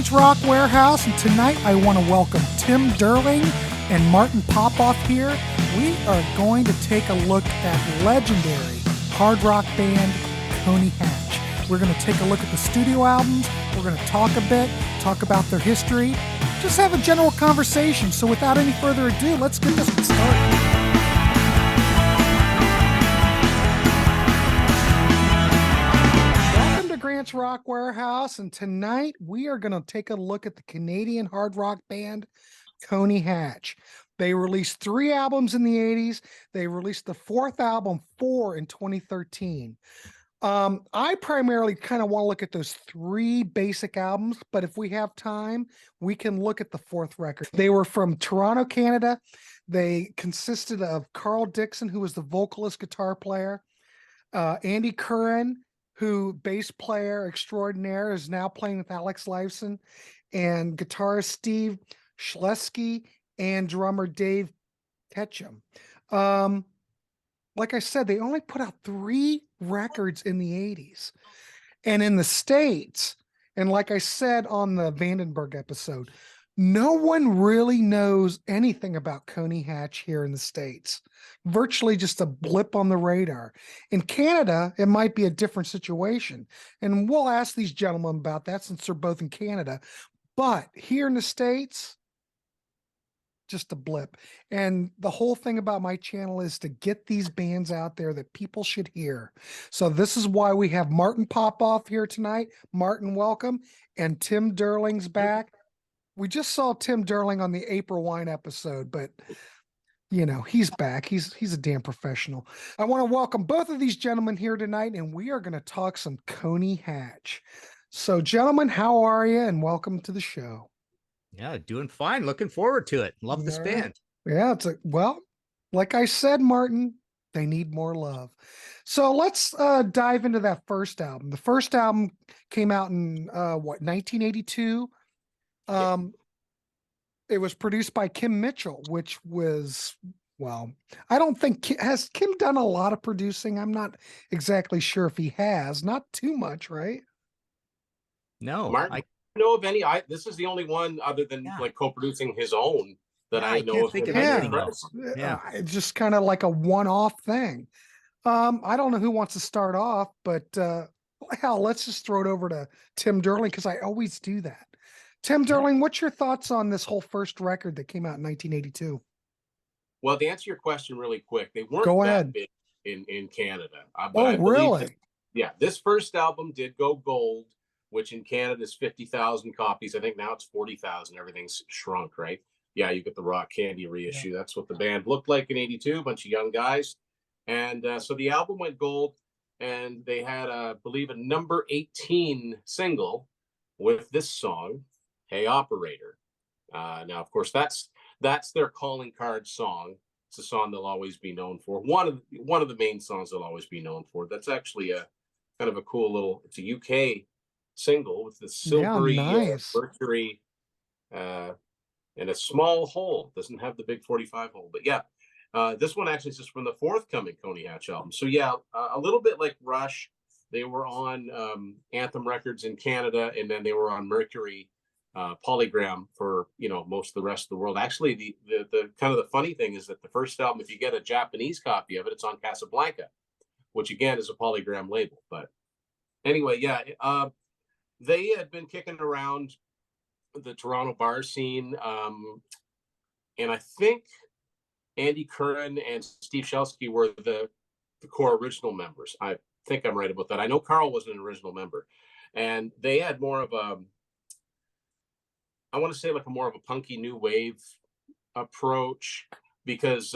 Branch Rock Warehouse, and tonight I want to welcome Tim Durling and Martin Popoff here. We are going to take a look at legendary hard rock band Coney Hatch. We're going to take a look at the studio albums. We're going to talk a bit, talk about their history, just have a general conversation. So without any further ado, let's get this one started. Branch Rock Warehouse, and tonight we are going to take a look at the Canadian hard rock band Coney Hatch. They released 3 albums in the 80s. They released the 4th album, 4, in 2013. I primarily kind of want to look at those 3 basic albums, but if we have time, we can look at the 4th record. They were from Toronto, Canada. They consisted of Carl Dixon, who was the vocalist guitar player, Andy Curran, who bass player extraordinaire, is now playing with Alex Lifeson, and guitarist Steve Schlesky and drummer Dave Ketchum. Like I said, they only put out 3 records in the 80s. And in the States, and like I said on the Vandenberg episode, no one really knows anything about Coney Hatch here in the States. Virtually just a blip on the radar. In Canada, it might be a different situation. And we'll ask these gentlemen about that since they're both in Canada. But here in the States, just a blip. And the whole thing about my channel is to get these bands out there that people should hear. So this is why we have Martin Popoff here tonight. Martin, welcome. And Tim Durling's back. We just saw Tim Durling on the April Wine episode, but you know, he's back. He's a damn professional. I want to welcome both of these gentlemen here tonight, and we are going to talk some Coney Hatch. So, gentlemen, how are you? And welcome to the show. Yeah, doing fine. Looking forward to it. Love this band. Yeah, well, like I said, Martin, they need more love. So let's dive into that first album. The first album came out in 1982. It was produced by Kim Mitchell, which was, well, I don't think has Kim done a lot of producing. I'm not exactly sure if he has. Not too much, right? No, Martin, I know of any. This is the only one other than like co-producing his own that I know of. Think of anything else. Yeah, it's just kind of like a one-off thing. I don't know who wants to start off, but hell, let's just throw it over to Tim Durling because I always do that. Tim Durling, what's your thoughts on this whole first record that came out in 1982? Well, to answer your question really quick, they weren't that big in Canada. But really? This first album did go gold, which in Canada is 50,000 copies. I think now it's 40,000. Everything's shrunk, right? Yeah, you get the Rock Candy reissue. Yeah. That's what the band looked like in 82, a bunch of young guys. And so the album went gold, and they had, I believe, a number 18 single with this song, Hey Operator. Now, of course, that's their calling card song. It's a song they'll always be known for. One of the main songs they'll always be known for. That's actually a kind of a cool little. It's a UK single with the silvery Mercury and a small hole. Doesn't have the big 45 hole, but yeah. This one actually is just from the forthcoming Coney Hatch album. So yeah, a little bit like Rush. They were on Anthem Records in Canada, and then they were on Mercury Polygram for most of the rest of the world. Actually, the kind of the funny thing is that the first album, if you get a Japanese copy of it, it's on Casablanca, which again is a Polygram label. But anyway, yeah, they had been kicking around the Toronto bar scene, and I think Andy Curran and Steve Shelsky were the core original members. I think I'm right about that. I know Carl was an original member, and they had more of a, I want to say like a more of a punky new wave approach, because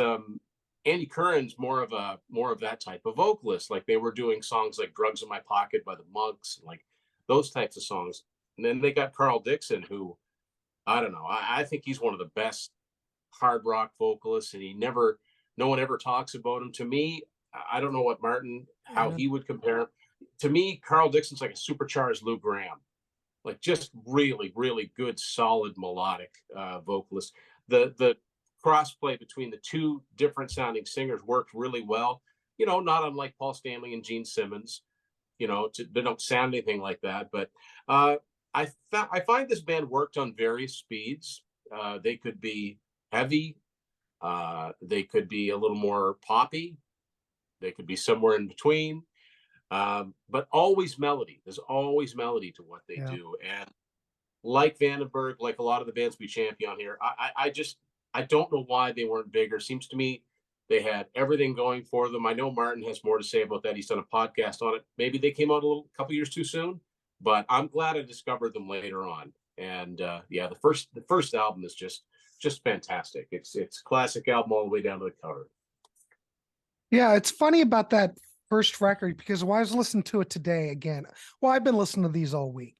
Andy Curran's more of that type of vocalist. Like they were doing songs like Drugs in My Pocket by the Mugs, and like those types of songs. And then they got Carl Dixon, who, I don't know, I think he's one of the best hard rock vocalists, and no one ever talks about him. To me, I don't know what how he would compare him. To me, Carl Dixon's like a supercharged Lou Gramm. Like just really, really good, solid melodic vocalist. The crossplay between the two different sounding singers worked really well. Not unlike Paul Stanley and Gene Simmons. They don't sound anything like that. But I find this band worked on various speeds. They could be heavy, they could be a little more poppy, they could be somewhere in between, but always melody. There's always melody to what they do. And like Vandenberg, like a lot of the bands we champion here, I don't know why they weren't bigger. Seems to me they had everything going for them. I know Martin has more to say about that. He's done a podcast on it. Maybe they came out a couple years too soon, but I'm glad I discovered them later on. And yeah, the first album is just fantastic. It's classic album all the way down to the cover. Yeah, it's funny about that first record because when I was listening to it today again, well, I've been listening to these all week,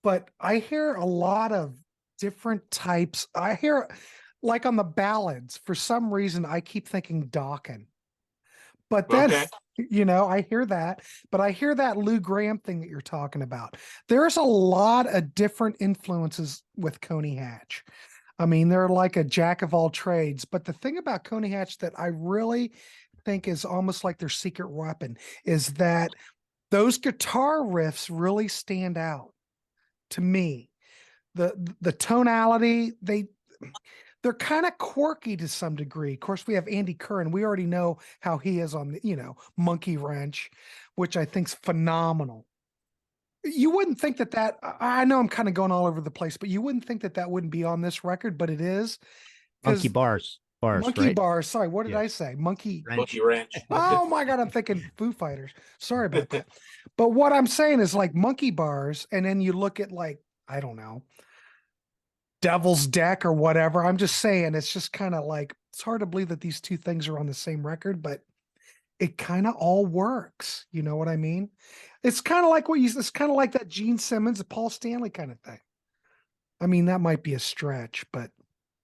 but I hear a lot of different types. I hear, like on the ballads, for some reason, I keep thinking Dawkins. But then, Okay. I hear that, but I hear that Lou Gramm thing that you're talking about. There's a lot of different influences with Coney Hatch. I mean, they're like a jack of all trades. But the thing about Coney Hatch that I really think is almost like their secret weapon is that those guitar riffs really stand out to me. The tonality, they're kind of quirky to some degree. Of course, we have Andy Curran. We already know how he is on the, Monkey Wrench, which I think's phenomenal. You wouldn't think that I know I'm kind of going all over the place, but you wouldn't think that wouldn't be on this record, but it is. Monkey bars, Monkey right? bars. Sorry, what did Yeah. I say? Monkey Ranch. Oh my God, I'm thinking Foo Fighters. Sorry about that. But what I'm saying is like monkey bars, and then you look at like, I don't know, Devil's Deck or whatever. I'm just saying it's just kind of like, it's hard to believe that these two things are on the same record, but it kind of all works. You know what I mean? It's kind of like it's kind of like that Gene Simmons, Paul Stanley kind of thing. I mean, that might be a stretch, but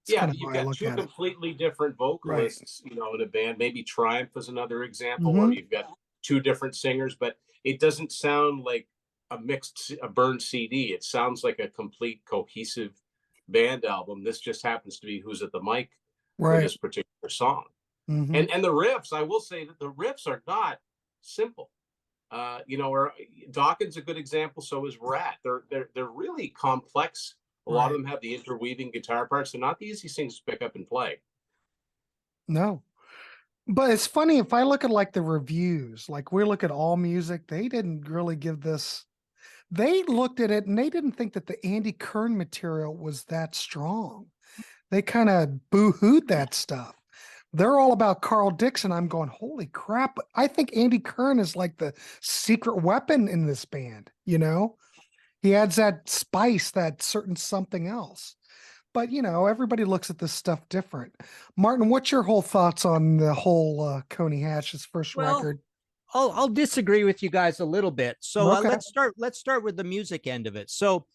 it's Yeah, kind of you've how I got look two at it. completely different vocalists, in a band. Maybe Triumph is another example, Mhm. or you've got two different singers, but it doesn't sound like a burned CD. It sounds like a complete cohesive band album. This just happens to be who's at the mic for Right. this particular song. Mhm. And the riffs, I will say that the riffs are not simple. Or Dawkins a good example. So is Rat. They're really complex. A lot of them have the interweaving guitar parts. They're not the easiest things to pick up and play. No. But it's funny if I look at like the reviews, like we look at All Music, they didn't really give this. They looked at it and they didn't think that the Andy Kern material was that strong. They kind of boo-hooed that stuff. They're all about Carl Dixon. I'm going, holy crap. I think Andy Kern is like the secret weapon in this band, He adds that spice, that certain something else. But everybody looks at this stuff different. Martin, what's your whole thoughts on the whole Coney Hatch's first record? I'll disagree with you guys a little bit. So Okay. let's start with the music end of it. So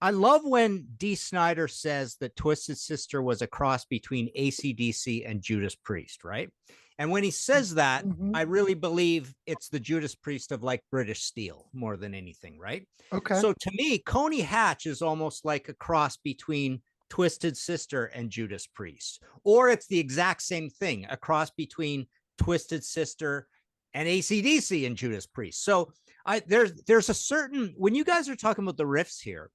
I love when Dee Snider says that Twisted Sister was a cross between AC/DC and Judas Priest, right? And when he says that, I really believe it's the Judas Priest of like British Steel more than anything, right? Okay. So to me, Coney Hatch is almost like a cross between Twisted Sister and Judas Priest, or it's the exact same thing, a cross between Twisted Sister and AC/DC and Judas Priest. So there's a certain, when you guys are talking about the riffs here,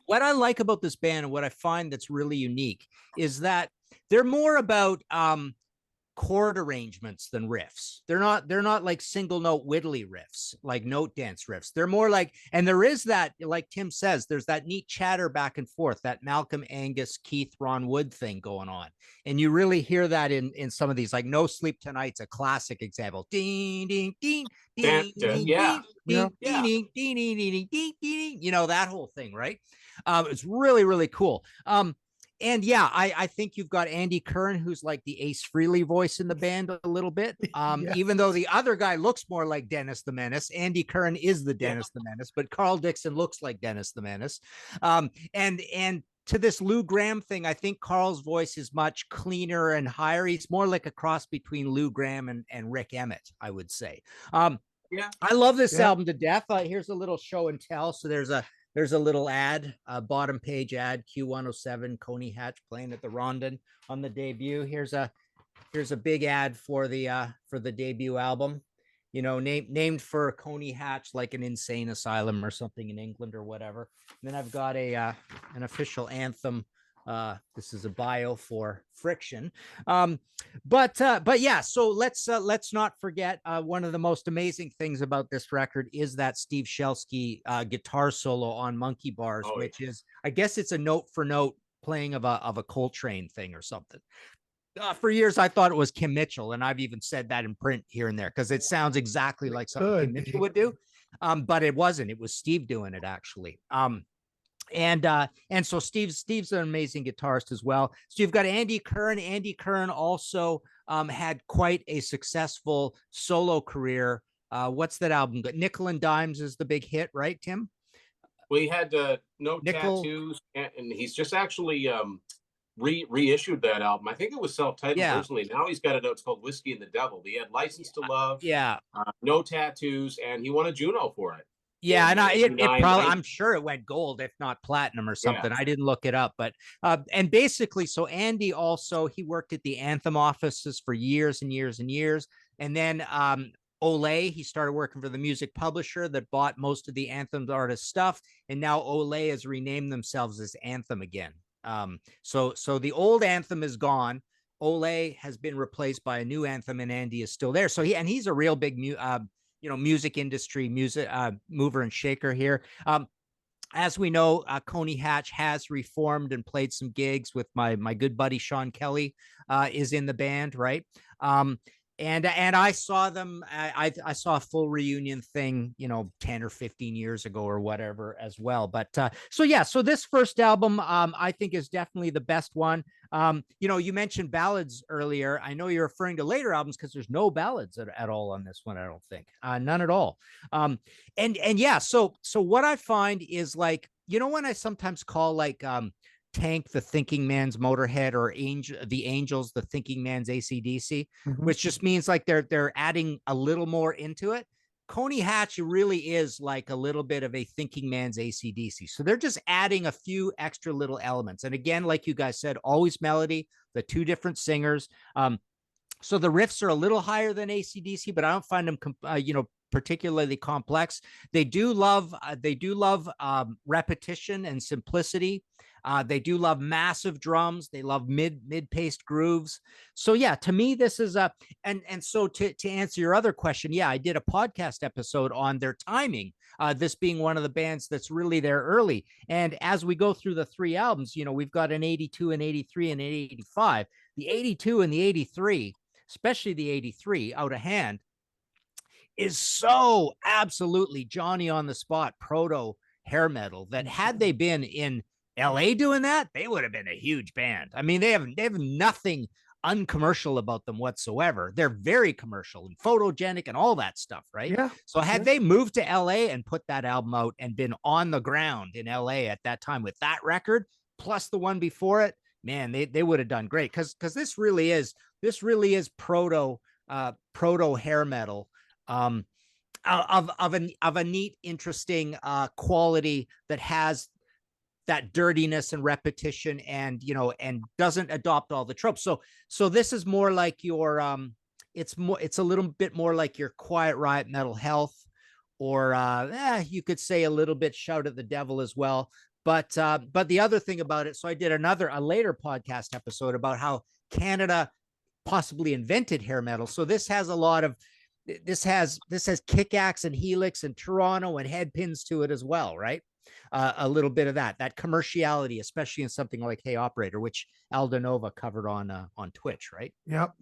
what I like about this band and what I find that's really unique is that they're more about chord arrangements than riffs. They're not like single note whittly riffs, like note dance riffs. They're more like, and there is that, like Tim says, there's that neat chatter back and forth, that Malcolm, Angus, Keith, Ron Wood thing going on. And you really hear that in some of these, like No Sleep Tonight's a classic example. Ding, ding, ding, ding, ding, Yeah. ding, ding, ding, ding, ding, ding, ding, ding, that whole thing, right? It's really, really cool. And yeah, I think you've got Andy Curran, who's like the Ace Frehley voice in the band a little bit. Even though the other guy looks more like Dennis the Menace, Andy Curran is the Dennis the Menace, but Carl Dixon looks like Dennis the Menace. And to this Lou Gramm thing, I think Carl's voice is much cleaner and higher. He's more like a cross between Lou Gramm and Rick Emmett, I would say. I love this album to death. Here's a little show and tell. So there's a little ad, bottom page ad, Q107, Coney Hatch playing at the Rondon on the debut. Here's a big ad for the debut album. named for Coney Hatch, like an insane asylum or something in England or whatever. And then I've got an official anthem. This is a bio for Friction. But yeah, so let's not forget one of the most amazing things about this record is that Steve Shelsky guitar solo on Monkey Bars, which is, I guess it's a note for note playing of a Coltrane thing or something. For years, I thought it was Kim Mitchell, and I've even said that in print here and there because it sounds exactly like something Kim Mitchell would do. But it wasn't. It was Steve doing it, actually. And so Steve's an amazing guitarist as well. So you've got Andy Kern. Andy Kern also had quite a successful solo career. What's that album? Nickel and Dimes is the big hit, right, Tim? We had No Tattoos, and he's just actually reissued that album. I think it was self-titled originally. Now he's got it out. It's called Whiskey and the Devil. He had License to Love, No Tattoos, and he won a Juno for it. Yeah, and it probably, I'm sure it went gold, if not platinum or something. I didn't look it up, but and basically, so Andy also, he worked at the Anthem offices for years and years and years, and then Olay, he started working for the music publisher that bought most of the Anthem artist stuff, and now Olay has renamed themselves as Anthem again. So the old Anthem is gone. Olay has been replaced by a new Anthem, and Andy is still there. So he's a real big music industry mover and shaker here. As we know, Coney Hatch has reformed and played some gigs with my good buddy Sean Kelly is in the band, right? And I saw them. I saw a full reunion thing, 10 or 15 years ago or whatever as well. But so this first album, I think is definitely the best one. You mentioned ballads earlier. I know you're referring to later albums because there's no ballads at all on this one. I don't think none at all. So what I find is like, when I sometimes call like Tank the Thinking Man's Motorhead, or the Angels the Thinking Man's AC/DC, which just means like they're adding a little more into it. Coney Hatch really is like a little bit of a Thinking Man's AC/DC. So they're just adding a few extra little elements. And again, like you guys said, always melody, the two different singers. So the riffs are a little higher than AC/DC, but I don't find them, particularly complex. They do love repetition and simplicity. They do love massive drums. They love mid-paced grooves. So yeah, to me, this is and so to answer your other question, I did a podcast episode on their timing. This being one of the bands that's really there early. And as we go through the three albums, we've got an 82, an 83, and an 85. The 82 and the 83, especially the 83, Out of Hand, is so absolutely Johnny on the spot proto hair metal that had they been in LA doing that, they would have been a huge band. I mean, they have nothing uncommercial about them whatsoever. They're very commercial and photogenic and all that stuff, right? Yeah. So had they moved to LA and put that album out and been on the ground in LA at that time with that record, plus the one before it, man, they would have done great. Because this really is proto hair metal. Of a neat, interesting quality that has that dirtiness and repetition, and doesn't adopt all the tropes. So this is more like your it's a little bit more like your Quiet Riot Metal Health, or you could say a little bit Shout at the Devil as well. But the other thing about it, so I did a later podcast episode about how Canada possibly invented hair metal. So this has a lot of this has kick-axe and helix and Toronto and head pins to it as well, right? A little bit of that commerciality, especially in something like Hey Operator, which Aldanova covered on Twitch, right? Yep.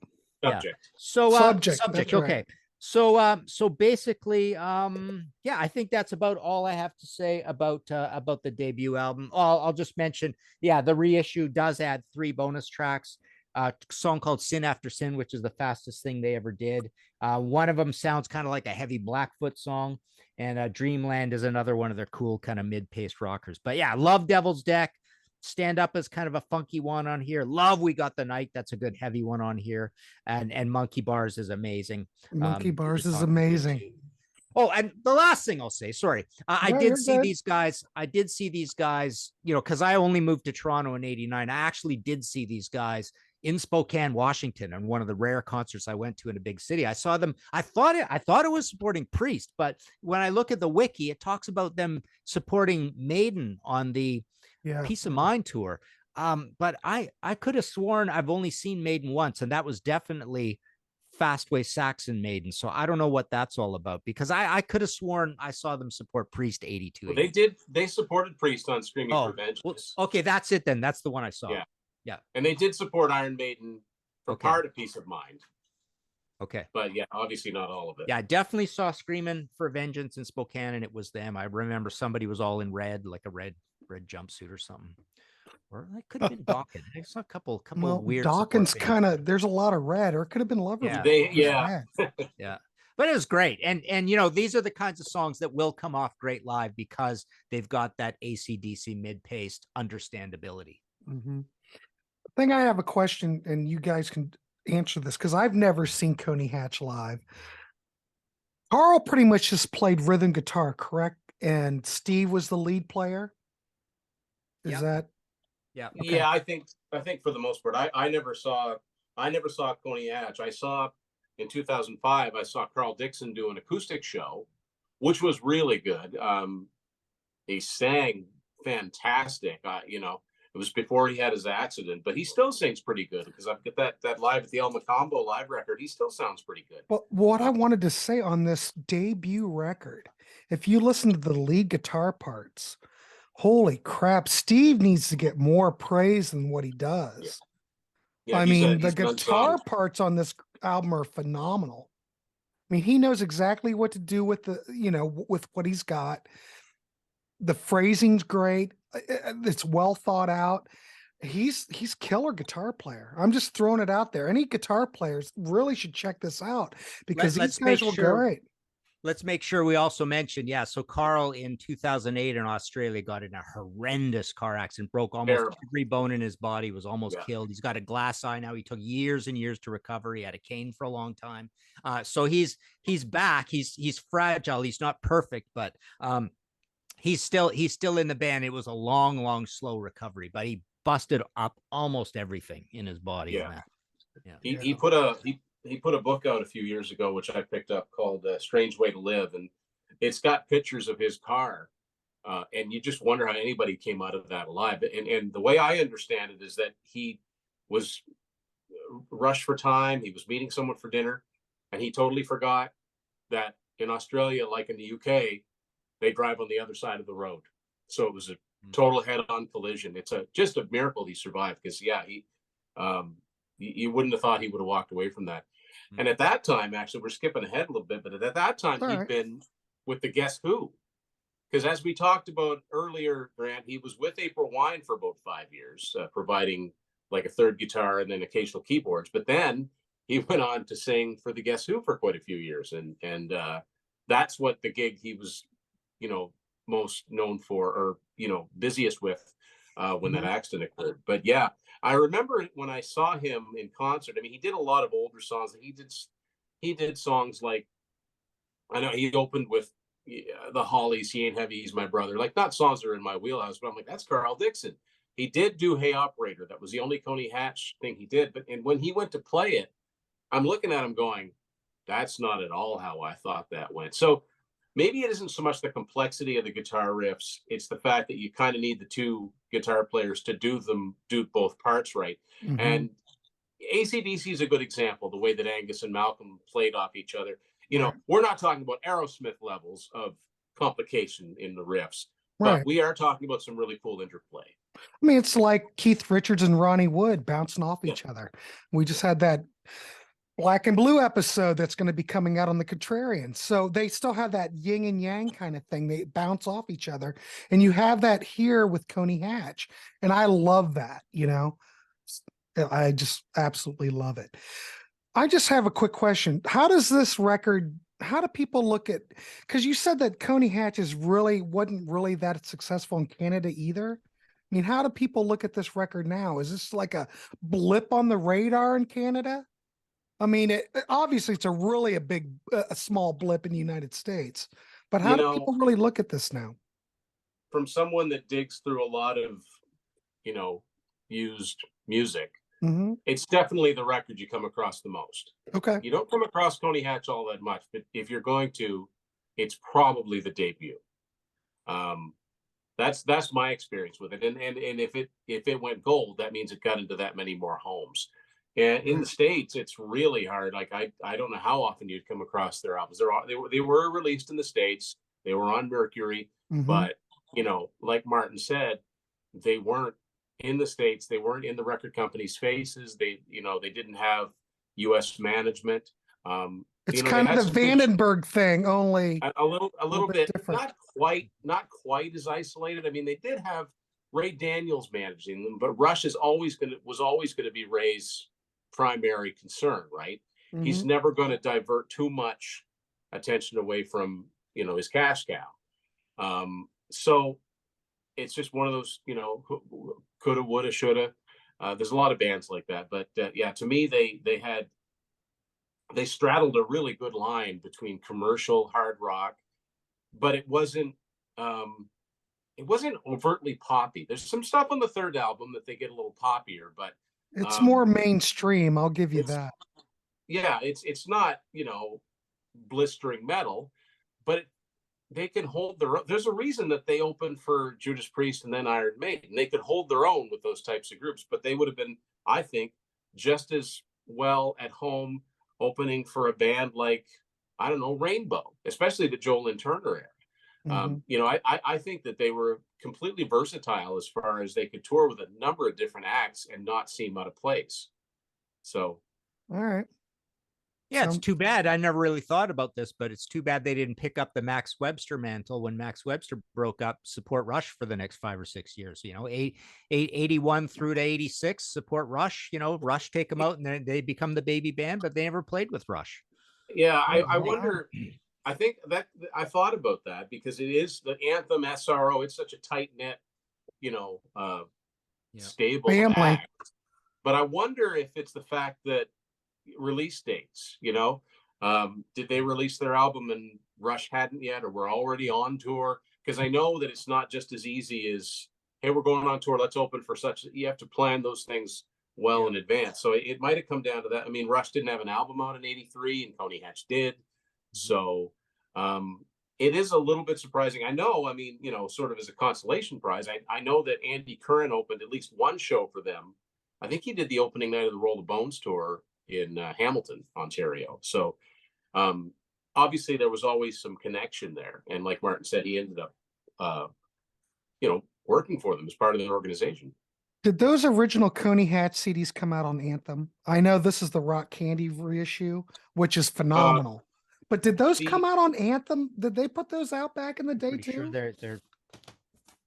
Subject. Yeah. So subject. Okay. Right. So basically, I think that's about all I have to say about the debut album. I'll just mention, the reissue does add 3 bonus tracks. A song called Sin After Sin, which is the fastest thing they ever did. One of them sounds kind of like a heavy Blackfoot song, and Dreamland is another one of their cool kind of mid-paced rockers. But yeah, love Devil's Deck. Stand Up is kind of a funky one on here. Love We Got the Night. That's a good heavy one on here. And Monkey Bars is amazing. Monkey Bars is amazing. Oh, and the last thing I'll say, sorry, I did see these guys. I did see these guys, because I only moved to Toronto in '89. I actually did see these guys in Spokane, Washington, on one of the rare concerts I went to in a big city. I saw them. I thought it was supporting Priest, but when I look at the wiki, it talks about them supporting Maiden on the Peace of Mind tour. But I could have sworn I've only seen Maiden once, and that was definitely Fastway Saxon Maiden. So I don't know what that's all about, because I could have sworn I saw them support Priest 82. Well, they supported Priest on Screaming for Vengeance. Well, okay, that's it then. That's the one I saw. Yeah. And they did support Iron Maiden for part of Peace of Mind. Okay. But yeah, obviously not all of it. Yeah, I definitely saw Screaming for Vengeance in Spokane, and it was them. I remember somebody was all in red, like a red jumpsuit or something. Or that could have been Dawkins. I saw a couple weird. Dawkins kind of, there's a lot of red, or it could have been Loverboy. Yeah. But it was great. And these are the kinds of songs that will come off great live because they've got that AC/DC mid-paced understandability. Mm-hmm. I think I have a question, and you guys can answer this, because I've never seen Coney Hatch live. Carl pretty much just played rhythm guitar, correct? And Steve was the lead player. Is that? Yeah. Okay. Yeah, I think for the most part, I never saw Coney Hatch. I saw in 2005, I saw Carl Dixon do an acoustic show, which was really good. He sang fantastic. It was before he had his accident, but he still sings pretty good, because I've got that live at the Alma Combo live record. He still sounds pretty good. But what I wanted to say on this debut record, if you listen to the lead guitar parts, holy crap, Steve needs to get more praise than what he does. I mean, the guitar parts on this album are phenomenal. I mean, he knows exactly what to do with with what he's got. The phrasing's great. It's well thought out. He's killer guitar player. I'm just throwing it out there. Any guitar players really should check this out, because these guys were great. Let's make sure we also mention, so Carl in 2008 in Australia got in a horrendous car accident, broke almost every bone in his body, was almost killed. He's got a glass eye now. He took years and years to recover. He had a cane for a long time. So he's back. He's fragile. He's not perfect, but he's still in the band. It was a long, slow recovery, but he busted up almost everything in his body. Yeah. He put a book out a few years ago, which I picked up, called Strange Way to Live. And it's got pictures of his car. And you just wonder how anybody came out of that alive. And the way I understand it is that he was rushed for time. He was meeting someone for dinner, and he totally forgot that in Australia, like in the UK, they drive on the other side of the road. So it was a total head-on collision. It's just a miracle he survived, because you wouldn't have thought he would have walked away from that. And at that time, actually, we're skipping ahead a little bit, but at that time, he'd been with the Guess Who. Because as we talked about earlier, Grant, he was with April Wine for about 5 years, providing like a third guitar and then occasional keyboards. But then he went on to sing for the Guess Who for quite a few years. And that's what the gig he was, most known for, or, busiest with when that accident occurred. But yeah, I remember when I saw him in concert. I mean, he did a lot of older songs. He did songs like, I know he opened with the Hollies, He Ain't Heavy, He's My Brother. Like, not songs that are in my wheelhouse, but I'm like, that's Carl Dixon. He did do Hey Operator. That was the only Coney Hatch thing he did. And when he went to play it, I'm looking at him going, that's not at all how I thought that went. So maybe it isn't so much the complexity of the guitar riffs. It's the fact that you kind of need the two guitar players to do both parts right. Mm-hmm. And AC/DC is a good example, the way that Angus and Malcolm played off each other. We're not talking about Aerosmith levels of complication in the riffs, but we are talking about some really cool interplay. I mean, it's like Keith Richards and Ronnie Wood bouncing off each other. We just had that Black and Blue episode that's going to be coming out on the Contrarians. So they still have that yin and yang kind of thing. They bounce off each other. And you have that here with Coney Hatch. And I love that, I just absolutely love it. I just have a quick question. How do people look at, because you said that Coney Hatch wasn't really that successful in Canada either. I mean, how do people look at this record now? Is this like a blip on the radar in Canada? I mean, obviously it's a small blip in the United States, but how do people really look at this now? From someone that digs through a lot of, used music, Mhm. it's definitely the record you come across the most. Okay. You don't come across Coney Hatch all that much, but if you're going to, it's probably the debut. That's my experience with it. And if it went gold, that means it got into that many more homes. And in the States, it's really hard. Like I don't know how often you'd come across their albums. They were released in the States. They were on Mercury, but like Martin said, they weren't in the States. They weren't in the record company's faces. They didn't have US management. It's They kind had of the some good Vandenberg thing, only a little bit different. not quite as isolated. I mean, they did have Ray Daniels managing them, but Rush was always going to be Ray's primary concern, right? He's never going to divert too much attention away from his cash cow. So it's just one of those coulda, woulda, shoulda. There's a lot of bands like that, but yeah, to me they straddled a really good line between commercial hard rock, but it wasn't overtly poppy. There's some stuff on the third album that they get a little poppier, but it's more mainstream. I'll give you that. Yeah, it's not blistering metal, but they can hold their own. There's a reason that they opened for Judas Priest and then Iron Maiden. They could hold their own with those types of groups, but they would have been, I think, just as well at home opening for a band like, I don't know, Rainbow, especially the Joel and Turner era. I think that they were completely versatile as far as they could tour with a number of different acts and not seem out of place. So, all right. Yeah, it's too bad. I never really thought about this, but it's too bad they didn't pick up the Max Webster mantle when Max Webster broke up, support Rush for the next 5 or 6 years. 81 through to 86, support Rush. Rush take them out and then they become the baby band, but they never played with Rush. Yeah, I wonder. I think that I thought about that because it is the Anthem SRO. It's such a tight knit, stable family. act. But I wonder if it's the fact that release dates, did they release their album and Rush hadn't yet, or were already on tour? Because I know that it's not just as easy as, hey, we're going on tour, let's open for such. You have to plan those things well in advance. So it might have come down to that. I mean, Rush didn't have an album out in '83 and Coney Hatch did. So it is a little bit surprising. I know, I mean, sort of as a consolation prize, I know that Andy Curran opened at least one show for them. I think he did the opening night of the Roll the Bones tour in Hamilton, Ontario. So obviously there was always some connection there. And like Martin said, he ended up, working for them as part of their organization. Did those original Coney Hatch CDs come out on Anthem? I know this is the Rock Candy reissue, which is phenomenal. But did those come out on Anthem? Did they put those out back in the day too? Sure they're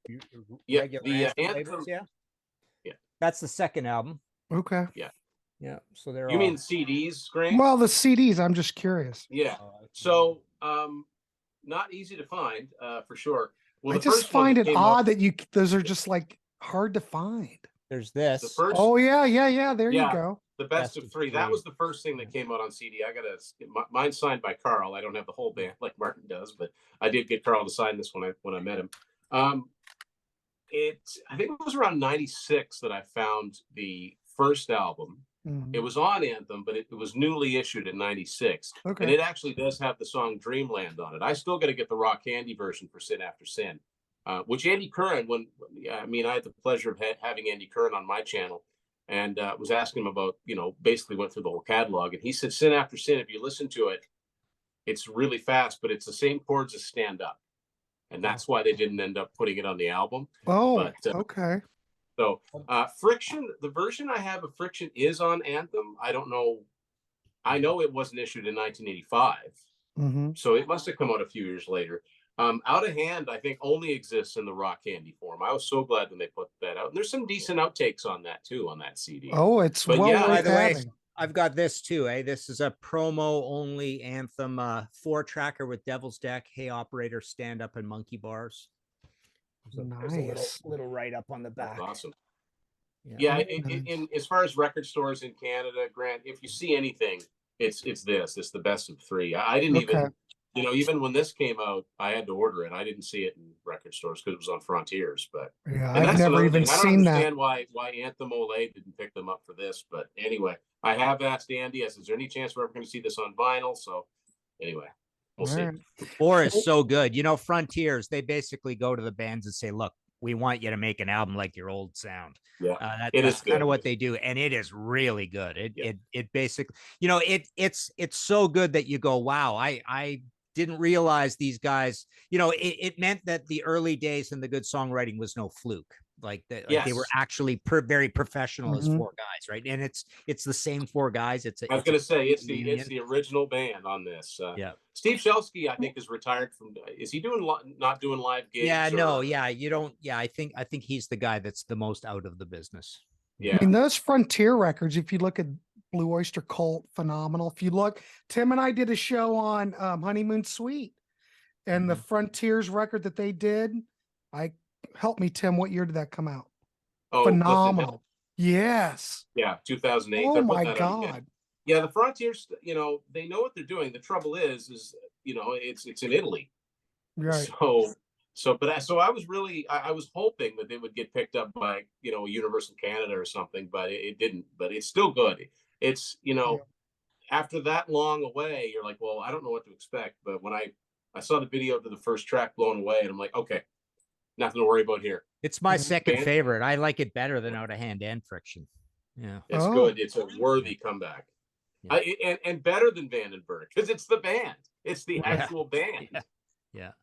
the Anthem. labels, yeah. That's the second album. Okay. Yeah. So they're You mean CDs, Grant? Well, the CDs, I'm just curious. Yeah. So not easy to find, for sure. Well, I just find it odd that those are just like hard to find. There's this. The first, yeah. There you go. The best of three. That was the first thing that came out on CD. I got mine signed by Carl. I don't have the whole band like Martin does, but I did get Carl to sign this when I met him. I think it was around '96 that I found the first album. It was on Anthem, but it was newly issued in '96. Okay. And it actually does have the song Dreamland on it. I still got to get the Rock Candy version for Sin After Sin, which Andy Curran, I had the pleasure of having Andy Curran on my channel and was asking him about, basically went through the whole catalog. And he said, Sin After Sin, if you listen to it, it's really fast, but it's the same chords as Stand Up. And that's why they didn't end up putting it on the album. Okay. So Friction, the version I have of Friction is on Anthem. I don't know. I know it wasn't issued in 1985. So it must have come out a few years later. Out of Hand, I think, only exists in the Rock Candy form. I was so glad when they put that out. And there's some decent outtakes on that, too, on that CD. Oh, it's but well by the way, having. I've got this, too. This is a promo-only Anthem 4-tracker with Devil's Deck, Hey Operator, Stand Up, and Monkey Bars. Nice. A little write-up on the back. That's awesome. Yeah, in as far as record stores in Canada, Grant, if you see anything, it's the best of three. I didn't even You know, even when this came out, I had to order it. I didn't see it in record stores because it was on Frontiers. But Yeah, and I've that's never another even thing. I don't seen that. understand why Anthem Olay didn't pick them up for this. But anyway, I have asked Andy. I said, "Is there any chance we're ever going to see this on vinyl?" So anyway, we'll All see. right. 4 is so good. You know, Frontiers, they basically go to the bands and say, look, we want you to make an album like your old sound. Yeah, That's kind good. of what they do, and it is really good. Yeah. It basically, you know, it's so good that you go, wow, I didn't realize these guys, you know, it meant that the early days and the good songwriting was no fluke. Like that, like they were Yes. actually very professional as Mhm. 4 guys, right? And it's the same 4 guys. I was going to say it's reunion. the original band on this. Yeah. Steve Shelsky, I think, is retired from. Is he doing not doing live gigs? Yeah, or- no, yeah, you don't. Yeah, I think he's the guy that's the most out of the business. Yeah. I mean, those Frontier records, if you look at Blue Oyster Cult, phenomenal. If you look, Tim and I did a show on Honeymoon Suite, and the Frontiers record that they did, help me, Tim, what year did that come out? Oh, Clifton Hill. Phenomenal. Yes. Yeah, 2008. Oh They're my putting that out again. God. Yeah, the Frontiers, you know, they know what they're doing. The trouble is, you know, it's in Italy. Right. So I was really, I was hoping that they would get picked up by, you know, Universal Canada or something, but it didn't. But it's still good. It's, you know, after that long away, you're like, well, I don't know what to expect. But when I saw the video to the first track, Blown Away, and I'm like, okay, nothing to worry about here. It's my second Band- favorite. I like it better than Out of Hand and Friction. Yeah. It's Oh. good. It's a worthy comeback. Yeah. And better than Vandenberg because it's the band. It's the actual band. Yeah.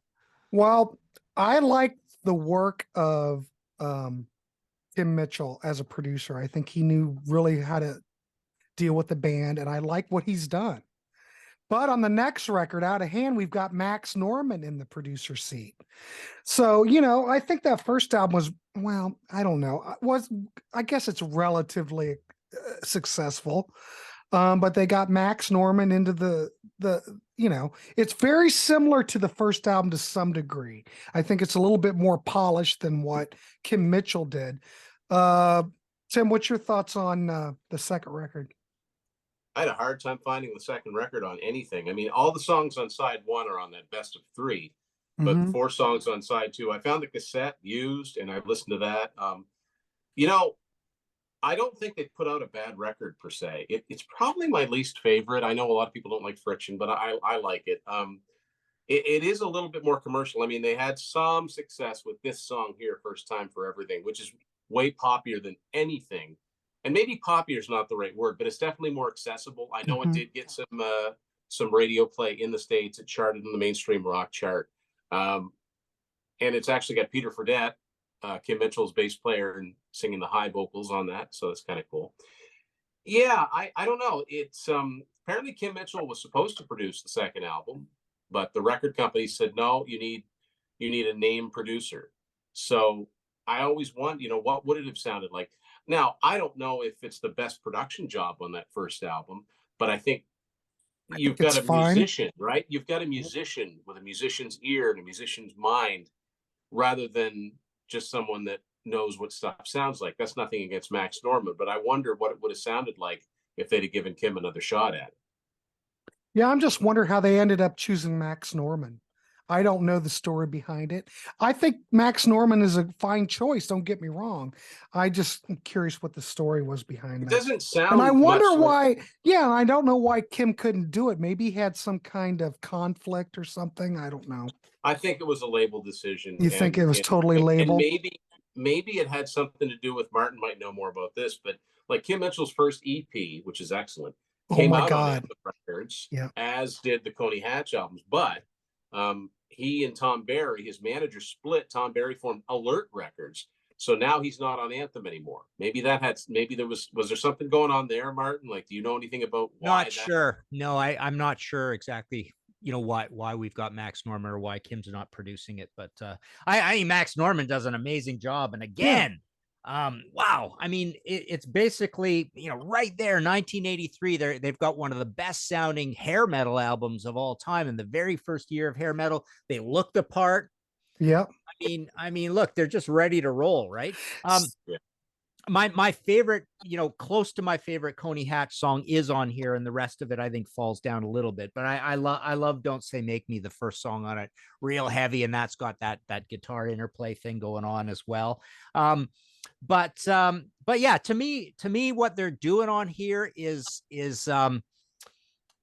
Well, I like the work of Tim Mitchell as a producer. I think he knew really how to deal with the band, and I like what he's done. But on the next record, Out of Hand, we've got Max Norman in the producer seat. So, you know, I think that first album was, well, I don't know, I guess it's relatively successful. But they got Max Norman into the, you know, it's very similar to the first album to some degree. I think it's a little bit more polished than what Kim Mitchell did. Tim, what's your thoughts on the second record? I had a hard time finding the second record on anything. I mean, all the songs on side 1 are on that best of 3, but 4 songs on side 2. I found the cassette used, and I listened to that. You know, I don't think they put out a bad record per se. It's probably my least favorite. I know a lot of people don't like Friction, but I like it. It is a little bit more commercial. I mean, they had some success with this song here, First Time for Everything, which is way poppier than anything. And maybe poppier is not the right word, but it's definitely more accessible. I know it did get some radio play in the States. It charted in the mainstream rock chart. And it's actually got Peter Fredette, Kim Mitchell's bass player, and singing the high vocals on that. So that's kind of cool. Yeah, I don't know. It's apparently Kim Mitchell was supposed to produce the second album, but the record company said, no, you need a name producer. So I always wonder, you know, what would it have sounded like? Now, I don't know if it's the best production job on that first album, but I think you've got a musician, right? You've got a musician with a musician's ear and a musician's mind, rather than just someone that knows what stuff sounds like. That's nothing against Max Norman, but I wonder what it would have sounded like if they'd have given Kim another shot at it. Yeah, I'm just wondering how they ended up choosing Max Norman. I don't know the story behind it. I think Max Norman is a fine choice. Don't get me wrong. I just am curious what the story was behind that. It doesn't sound. And I wonder much why. Yeah, and I don't know why Kim couldn't do it. Maybe he had some kind of conflict or something. I don't know. I think it was a label decision. You think it was totally labeled? And maybe it had something to do with, Martin might know more about this, but like Kim Mitchell's first EP, which is excellent, came out on Anthem Records, as did the Coney Hatch albums. But he and Tom Barry, his manager, split. Tom Barry formed Alert Records, so now he's not on Anthem anymore. Maybe there was there something going on there, Martin? Like, do you know anything about why? Not sure. No, I'm not sure exactly, you know, why we've got Max Norman or why Kim's not producing it. But I think Max Norman does an amazing job. And again, wow. I mean, it's basically, you know, right there, 1983, they've got one of the best sounding hair metal albums of all time. In the very first year of hair metal, they looked the part. Yeah. I mean, look, they're just ready to roll, right? my favorite, close to my favorite Coney Hatch song is on here, and the rest of it I think falls down a little bit. But I love Don't Say Make Me, the first song on it, real heavy, and that's got that guitar interplay thing going on as well. But yeah, to me, what they're doing on here is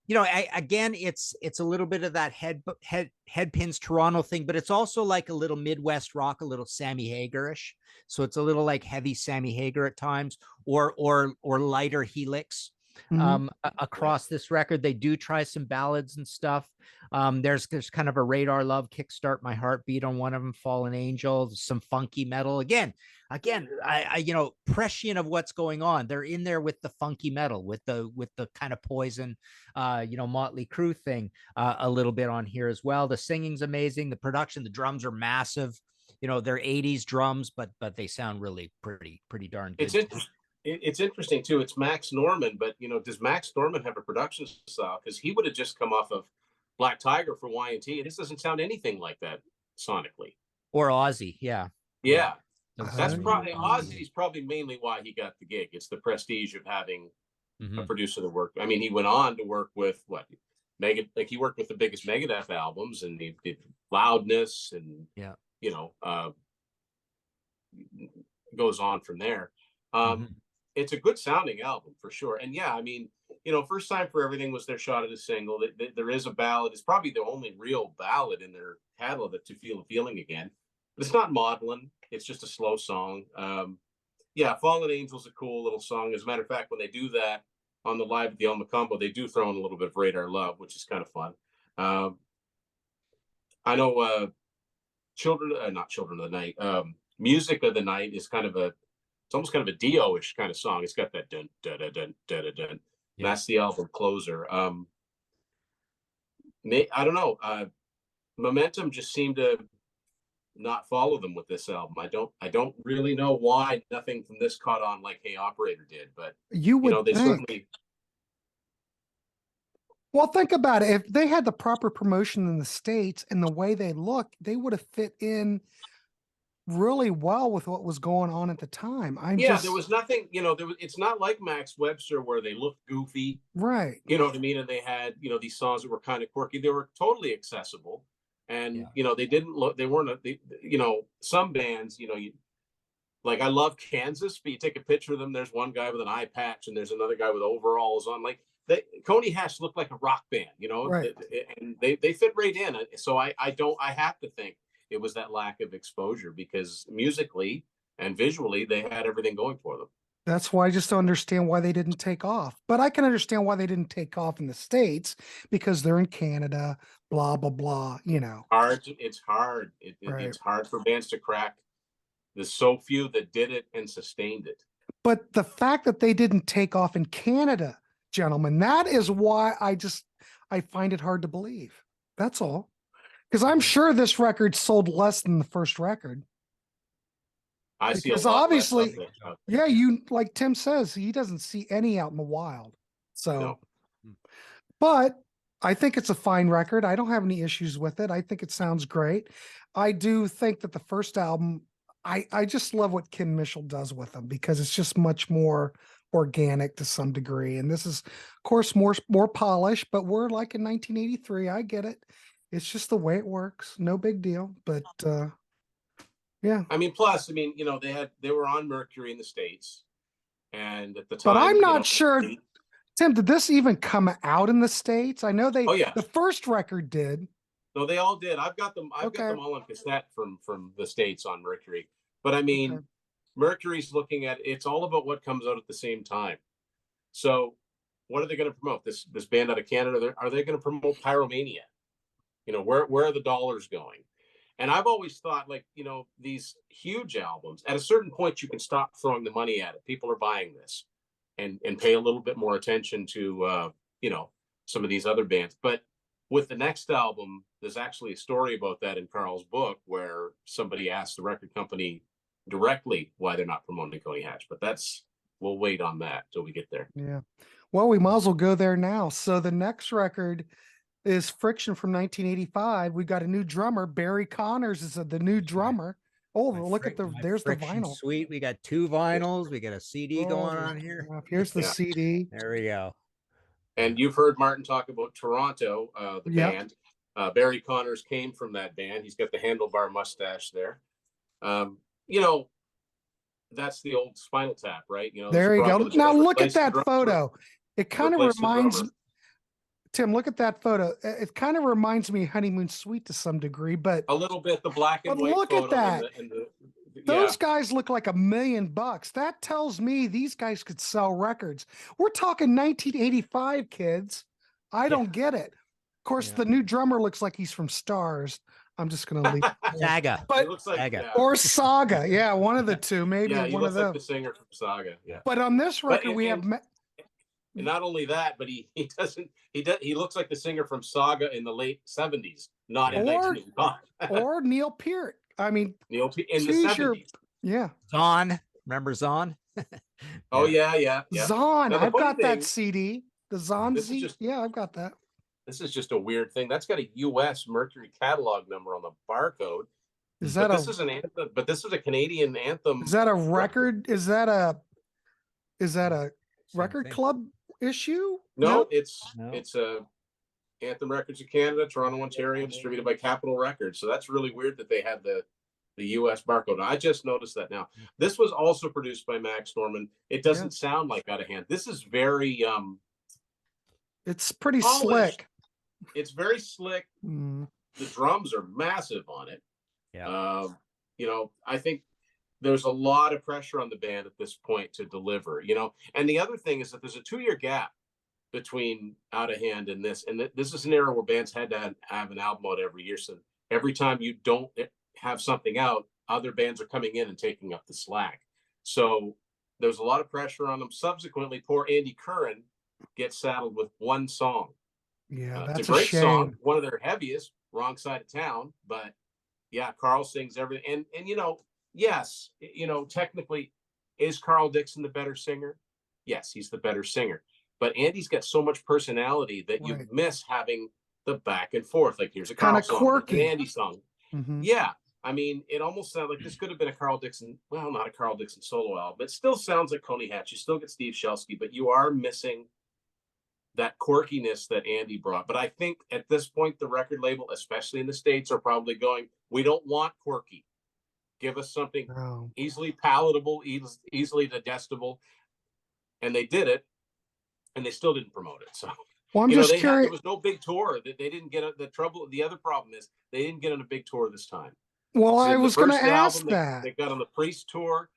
again, it's a little bit of that headpins Toronto thing, but it's also like a little Midwest rock, a little Sammy Hagar-ish. So it's a little like heavy Sammy Hagar at times, or lighter Helix. Across this record, they do try some ballads and stuff. There's kind of a Radar Love, Kickstart My Heartbeat on one of them, Fallen Angel, some funky metal. Again, I prescient of what's going on. They're in there with the funky metal, with the kind of Poison, Motley Crue thing, a little bit on here as well. The singing's amazing. The production, the drums are massive. They're 80s drums, but they sound really pretty darn good. It's interesting too. It's Max Norman, but does Max Norman have a production style? Because he would have just come off of Black Tiger for Y&T. This doesn't sound anything like that sonically. Or Ozzy, yeah. That's probably Ozzy's probably mainly why he got the gig. It's the prestige of having a producer that worked. I mean, he went on to work with he worked with the biggest Megadeth albums, and he did Loudness, and goes on from there. It's a good sounding album for sure. And yeah, I mean, First Time for Everything was their shot at a single. There is a ballad. It's probably the only real ballad in their catalog, To Feel the Feeling Again. But it's not maudlin. It's just a slow song. Fallen Angel's a cool little song. As a matter of fact, when they do that on the live at the Alma Combo, they do throw in a little bit of Radar Love, which is kind of fun. I know not Children of the Night. Music of the Night is it's almost kind of a Dio-ish kind of song. It's got that dun dun dun dun dun dun. Yeah. That's the album closer. I don't know. Momentum just seemed to not follow them with this album. I don't really know why nothing from this caught on like Hey Operator did, but they certainly. Well, think about it. If they had the proper promotion in the States and the way they look, they would have fit in really well with what was going on at the time. There was nothing, it's not like Max Webster where they looked goofy. Right. You know what I mean? And they had, these songs that were kind of quirky. They were totally accessible. And, they weren't, some bands, like I love Kansas, but you take a picture of them, there's one guy with an eye patch and there's another guy with overalls on. Like Coney Hatch looked like a rock band, right. And they fit right in. So I have to think it was that lack of exposure, because musically and visually they had everything going for them. That's why I just don't understand why they didn't take off. But I can understand why they didn't take off in the States, because they're in Canada, blah, blah, blah, It's hard. Right. It's hard for bands to crack. There's so few that did it and sustained it. But the fact that they didn't take off in Canada, gentlemen, that is why I find it hard to believe. That's all. Because I'm sure this record sold less than the first record. I see. Because obviously, like Tim says, he doesn't see any out in the wild. So, no. But I think it's a fine record. I don't have any issues with it. I think it sounds great. I do think that the first album, I just love what Kim Mitchell does with them, because it's just much more organic to some degree. And this is, of course, more polished, but we're like in 1983. I get it. It's just the way it works. No big deal. But yeah. I mean, plus, they were on Mercury in the States, and at the time. But I'm not sure, Tim, did this even come out in the States? I know the first record did. No, they all did. I've got them all on cassette from the States on Mercury. But I mean, Mercury's looking at, it's all about what comes out at the same time. So what are they going to promote? This band out of Canada, are they going to promote Pyromania? Where are the dollars going? And I've always thought, these huge albums, at a certain point, you can stop throwing the money at it. People are buying this, and pay a little bit more attention to, some of these other bands. But with the next album, there's actually a story about that in Carl's book, where somebody asked the record company directly why they're not promoting Coney Hatch. But we'll wait on that till we get there. Yeah. Well, we might as well go there now. So the next record is Friction from 1985. We got a new drummer. Barry Connors is the new drummer. Oh, My look at there's the Friction vinyl. Suite. We got 2 vinyls. We got a CD going Oh, on here. here's the Yeah. CD. There we go. And you've heard Martin talk about Toronto, the Yep. band. Barry Connors came from that band. He's got the handlebar mustache there. You know, that's the old Spinal Tap, right? You know, There you go. Now look at that photo. It kind of reminds Tim, look at that photo. It kind of reminds me of Honeymoon Suite to some degree, but a little bit the black and but white look at photo that. Those guys look like $1 million. That tells me these guys could sell records. We're talking 1985, kids. I don't get it. Of course, the new drummer looks like he's from Stars. I'm just gonna leave Saga. But it looks like Saga. or Saga. Yeah, one of the two. Maybe yeah, he one of looks like them. the singer from Saga. Yeah. But on this record, we have and not only that, but he looks like the singer from Saga in the late 70s, not in 1985. or Neil Peart. I mean, Neil in the 70s. Yeah. Zahn. Remember Zahn? Oh yeah. Zahn. Now, I've got that CD. The Zahn CD. Yeah, I've got that. This is just a weird thing. That's got a U.S. Mercury catalog number on the barcode. Is that this is an anthem? But this is a Canadian anthem. Is that a record? Is that a record club issue? No, it's a Anthem Records of Canada, Toronto, Ontario, distributed by Capitol Records. So that's really weird that they had the U.S. barcode. I just noticed that now. This was also produced by Max Norman. It doesn't sound like Out of Hand. This is very it's pretty polished. Slick. It's very slick. The drums are massive on it. Yeah. You know, I think there's a lot of pressure on the band at this point to deliver, you know. And the other thing is that there's a 2-year gap between Out of Hand and this. And this is an era where bands had to have an album out every year. So every time you don't have something out, other bands are coming in and taking up the slack. So there's a lot of pressure on them. Subsequently, poor Andy Curran gets saddled with one song. Yeah, that's it's a great shame. song, one of their heaviest, Wrong Side of Town. But yeah, Carl sings everything. And you know, yes, you know, technically, is Carl Dixon the better singer? Yes, he's the better singer. But Andy's got so much personality that you miss having the back and forth. Like here's a Carl song, quirky. An Andy song. Yeah, I mean, it almost sounds like this could have been a Carl Dixon. Well, not a Carl Dixon solo album. It still sounds like Coney Hatch. You still get Steve Shelsky, but you are missing that quirkiness that Andy brought. But I think at this point, the record label, especially in the States, are probably going, we don't want quirky. Give us something easily palatable, easily digestible. And they did it, and they still didn't promote it. So, well, I'm just curious. There was no big tour. They didn't get the other problem is they didn't get on a big tour this time. Well, So I was going to ask album, that. They got on the Priest tour.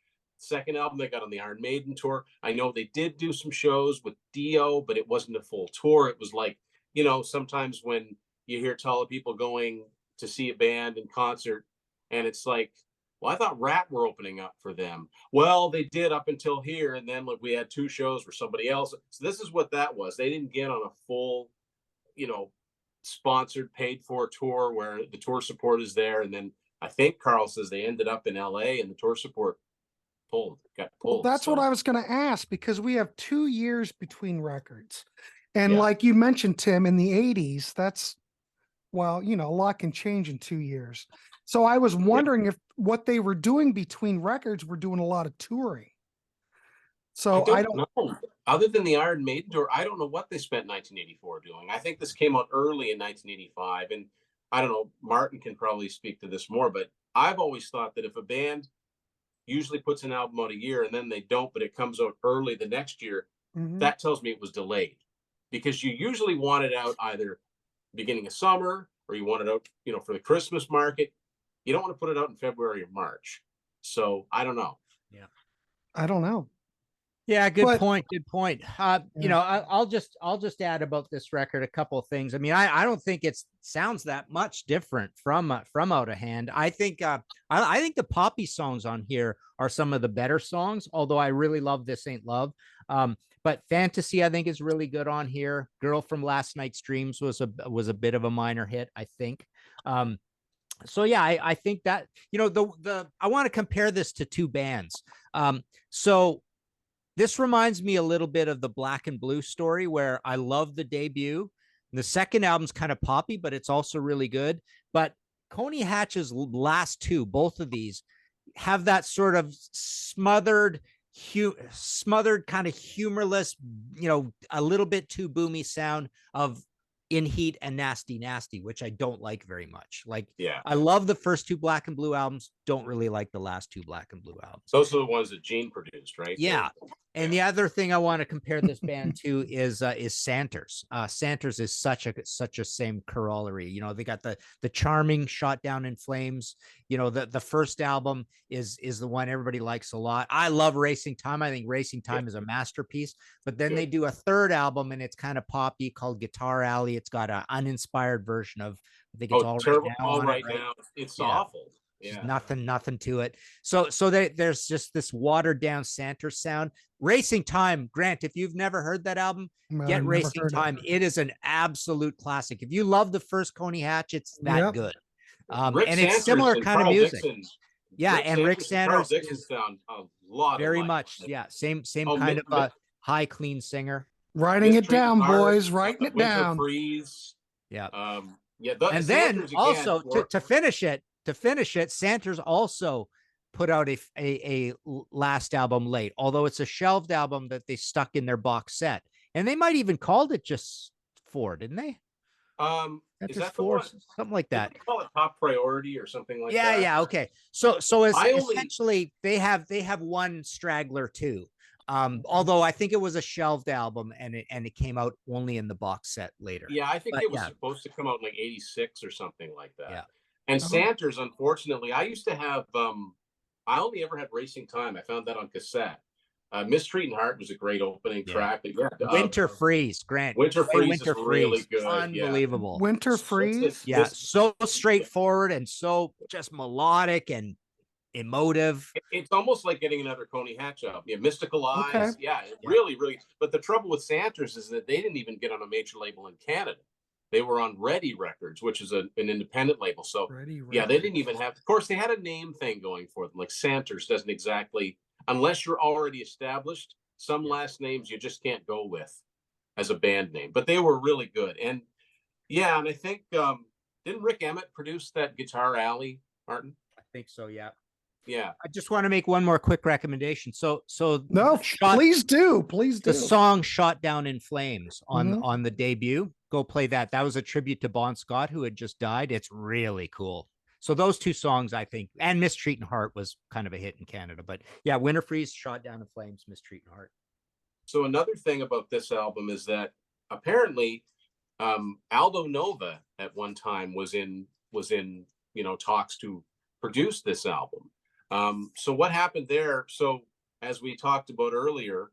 Second album, they got on the Iron Maiden tour. I know they did do some shows with Dio, but it wasn't a full tour. It was like, you know, sometimes when you hear tell of people going to see a band in concert, and it's like, well, I thought Rat were opening up for them. Well, they did up until here, and then we had 2 shows for somebody else. So this is what that was. They didn't get on a full, you know, sponsored, paid for tour where the tour support is there. And then I think Carl says they ended up in LA and the tour support got pulled. Well, that's what I was going to ask, because we have 2 years between records. And like you mentioned, Tim, in the 80s, that's, well, you know, a lot can change in 2 years. So I was wondering if what they were doing between records were doing a lot of touring. So I don't know. Other than the Iron Maiden tour, I don't know what they spent 1984 doing. I think this came out early in 1985. And I don't know, Martin can probably speak to this more, but I've always thought that if a band usually puts an album out a year and then they don't, but it comes out early the next year, that tells me it was delayed, because you usually want it out either beginning of summer or you want it out, you know, for the Christmas market. You don't want to put it out in February or March. So I don't know. Yeah. I don't know. Yeah, good point. Good point. You know, I'll just add about this record a couple of things. I mean, I don't think it sounds that much different from Out of Hand. I think I think the poppy songs on here are some of the better songs. Although I really love This Ain't Love. But Fantasy, I think, is really good on here. Girl from Last Night's Dreams was a bit of a minor hit, I think. So yeah, I think that, you know, I want to compare this to 2 bands. So this reminds me a little bit of the Black and Blue story, where I love the debut. The second album's kind of poppy, but it's also really good. But Coney Hatch's last 2, both of these, have that sort of smothered kind of humorless, a little bit too boomy sound of In Heat and Nasty Nasty, which I don't like very much. Like, Yeah, I love the first two Black and Blue albums, don't really like the last two Black and Blue albums. those are the ones that Gene produced, right? Yeah. And the other thing I want to compare this band to is Santers. Santers is such a same corollary. They got the charming Shot Down in Flames. The first album is the one everybody likes a lot. I love Racing Time. I think Racing Time is a masterpiece. But then they do a third album, and it's kind of poppy, called Guitar Alley. It's got an uninspired version of, I think it's All Right Now. It's awful. Yeah. Nothing to it. So there's just this watered down Santers sound. Racing Time, Grant, if you've never heard that album, get Racing Time. It is an absolute classic. If you love the first Coney Hatch, it's that good. And it's similar kind of music. Dixon, Rick Sanders Dixon sound a lot very much. Yeah, same kind of high clean singer. Writing it down, boys. Writing it down. Freeze. Yeah. And then also to finish it, Santers also put out a last album late, although it's a shelved album that they stuck in their box set, and they might even called it just 4, didn't they? Is that 4, something like that. Did they call it Top Priority or something like that? Yeah, okay. So essentially they have one straggler too. Although I think it was a shelved album, and it came out only in the box set later. Yeah, I think it was supposed to come out in like 86 or something like that. Yeah. And Santers, unfortunately, I used to have I only ever had Racing Time. I found that on cassette. Mistreating Heart was a great opening track. Winter Freeze, Grant. Winter Freeze is really good. Unbelievable. Yeah. Winter Freeze. So straightforward and so just melodic and emotive. It's almost like getting another Coney Hatch album. Yeah, Mystical Eyes. Yeah, really. But the trouble with Santers is that they didn't even get on a major label in Canada. They were on Ready Records, which is an independent label. So they didn't even have. Of course, they had a name thing going for them. Like Santers doesn't exactly, unless you're already established. Some last names you just can't go with as a band name. But they were really good. And I think didn't Rick Emmett produce that Guitar Alley, Martin? I think so. Yeah. Yeah. I just want to make one more quick recommendation. Please do. The song Shot Down in Flames on the debut. Go play that. That was a tribute to Bon Scott, who had just died. It's really cool. So those two songs, I think, and Mistreating Heart was kind of a hit in Canada. But yeah, Winter Freeze, Shot Down in Flames, Mistreating Heart. So another thing about this album is that apparently Aldo Nova at one time was in talks to produce this album. So what happened there? So as we talked about earlier,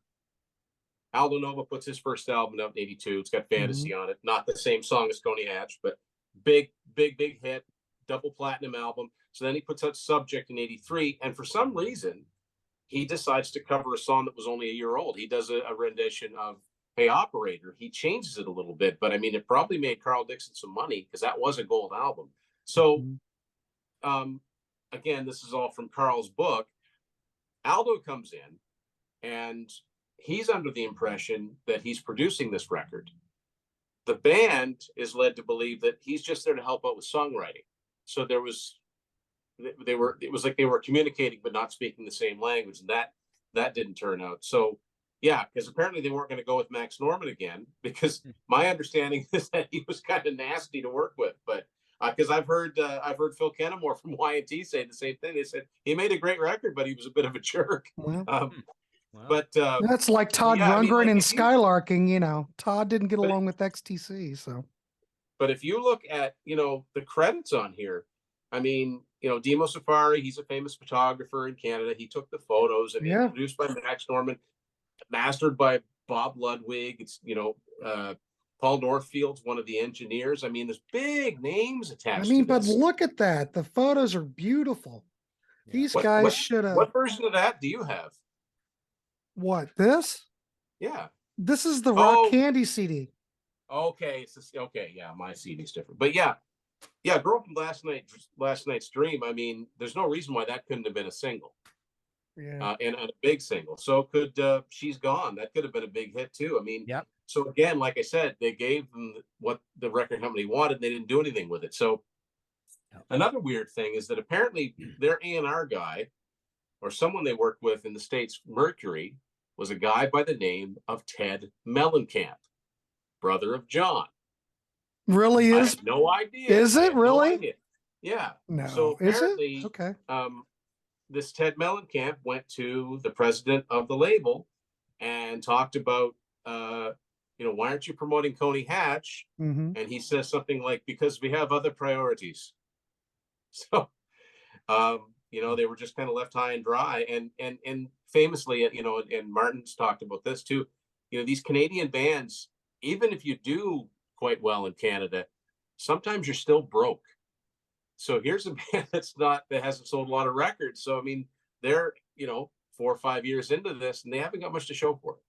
Aldo Nova puts his first album out in 82. It's got Fantasy on it. Not the same song as Coney Hatch, but big hit, double platinum album. So then he puts out Subject in 83. And for some reason, he decides to cover a song that was only a year old. He does a rendition of Hey Operator. He changes it a little bit, but I mean, it probably made Carl Dixon some money because that was a gold album. So, again, this is all from Carl's book. Aldo comes in and he's under the impression that he's producing this record. The band is led to believe that he's just there to help out with songwriting. So it was like they were communicating but not speaking the same language, and that didn't turn out. So because apparently they weren't going to go with Max Norman again, because my understanding is that he was kind of nasty to work with. But because I've heard Phil Kennemore from Y&T say the same thing. They said he made a great record, but he was a bit of a jerk. But that's like Todd Rundgren and Skylarking. Todd didn't get along with XTC. So, but if you look at the credits on here, I mean, Demo Safari, he's a famous photographer in Canada. He took the photos. I mean, produced by Max Norman, mastered by Bob Ludwig. It's Paul Northfield's one of the engineers. I mean, there's big names attached. I mean, but look at that. The photos are beautiful. These guys should have. What version of that do you have? What, this? Yeah. This is the Rock Candy CD. Okay. Yeah, my CD's different. But yeah, Girl from Last Night's Dream. I mean, there's no reason why that couldn't have been a single. Yeah. And a big single. So could She's Gone. That could have been a big hit too. I mean, so again, like I said, they gave them what the record company wanted, and they didn't do anything with it. So another weird thing is that apparently their A&R guy or someone they worked with in the States, Mercury, was a guy by the name of Ted Mellencamp, brother of John. Really I is? had no idea. Is I it had no really? idea. Yeah. No. So Is it? apparently, Okay. this Ted Mellencamp went to the president of the label and talked about, why aren't you promoting Coney Hatch? Mm-hmm. And he says something like, because we have other priorities. So, they were just kind of left high and dry. And famously, and Martin's talked about this too, these Canadian bands, even if you do quite well in Canada, sometimes you're still broke. So here's a band that hasn't sold a lot of records. So, I mean, they're, 4 or 5 years into this and they haven't got much to show for it.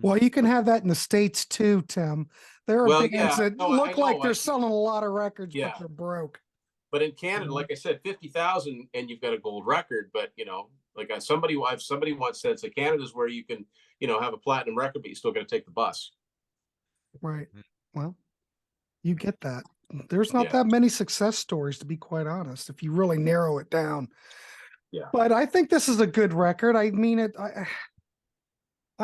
Well, you can have that in the States too, Tim. There are bands that look like they're selling a lot of records, but they're broke. But in Canada, like I said, 50,000 and you've got a gold record. But, like somebody once said, so Canada's where you can, have a platinum record, but you still got to take the bus. Right. Well, you get that. There's not that many success stories, to be quite honest, if you really narrow it down. Yeah. But I think this is a good record. I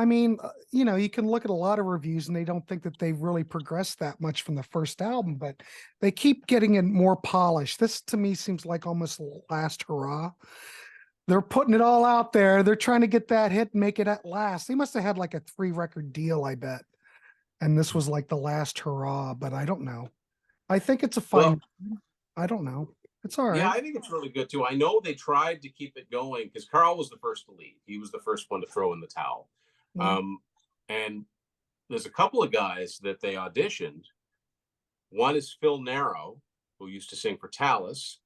mean, you can look at a lot of reviews and they don't think that they've really progressed that much from the first album, but they keep getting it more polished. This to me seems like almost Last Hurrah. They're putting it all out there. They're trying to get that hit and make it at last. They must have had like a 3-record deal, I bet. And this was like the Last Hurrah, but I don't know. I think it's a fine. I don't know. It's all right. Yeah, I think it's really good too. I know they tried to keep it going because Carl was the first to leave. He was the first one to throw in the towel. And there's a couple of guys that they auditioned. One is Phil Narrow, who used to sing for Talus.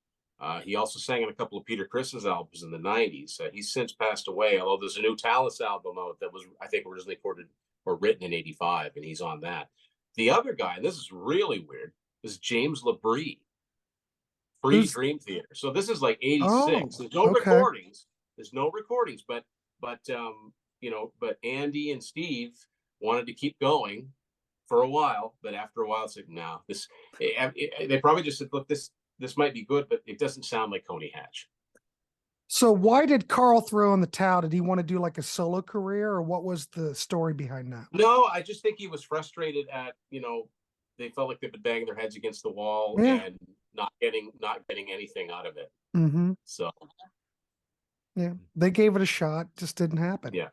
He also sang in a couple of Peter Criss's albums in the 90s. He's since passed away, although there's a new Talus album out that was, I think, originally recorded or written in 85, and he's on that. The other guy, and this is really weird, is James LeBrain, Free Dream Theater. So this is like 86. There's no recordings. There's no recordings, but Andy and Steve wanted to keep going for a while, but after a while, it's like, no, they probably just said, look, this might be good, but it doesn't sound like Coney Hatch. So why did Carl throw in the towel? Did he want to do like a solo career, or what was the story behind that? No, I just think he was frustrated at, they felt like they've been banging their heads against the wall and not getting anything out of it. Mm-hmm. So yeah, they gave it a shot, just didn't happen. Yeah.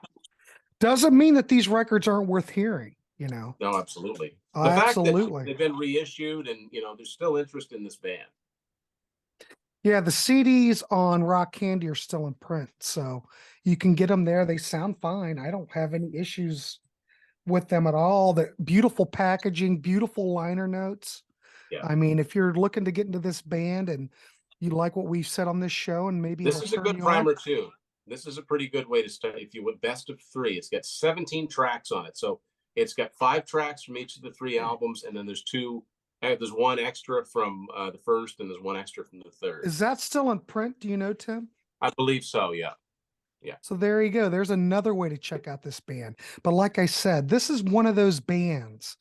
Doesn't mean that these records aren't worth hearing, No, absolutely. The absolutely. fact that they've been reissued and, there's still interest in this band. Yeah, the CDs on Rock Candy are still in print, so you can get them there. They sound fine. I don't have any issues with them at all. The beautiful packaging, beautiful liner notes. Yeah. I mean, if you're looking to get into this band and you like what we've said on this show, and maybe this is a good primer too. This is a pretty good way to start. If you would best of 3, it's got 17 tracks on it. So it's got 5 tracks from each of the 3 albums, and then there's 2. There's 1 extra from the first, and there's 1 extra from the third. Is that still in print? Do you know, Tim? I believe so. Yeah. Yeah. So there you go. There's another way to check out this band. But like I said, this is one of those bands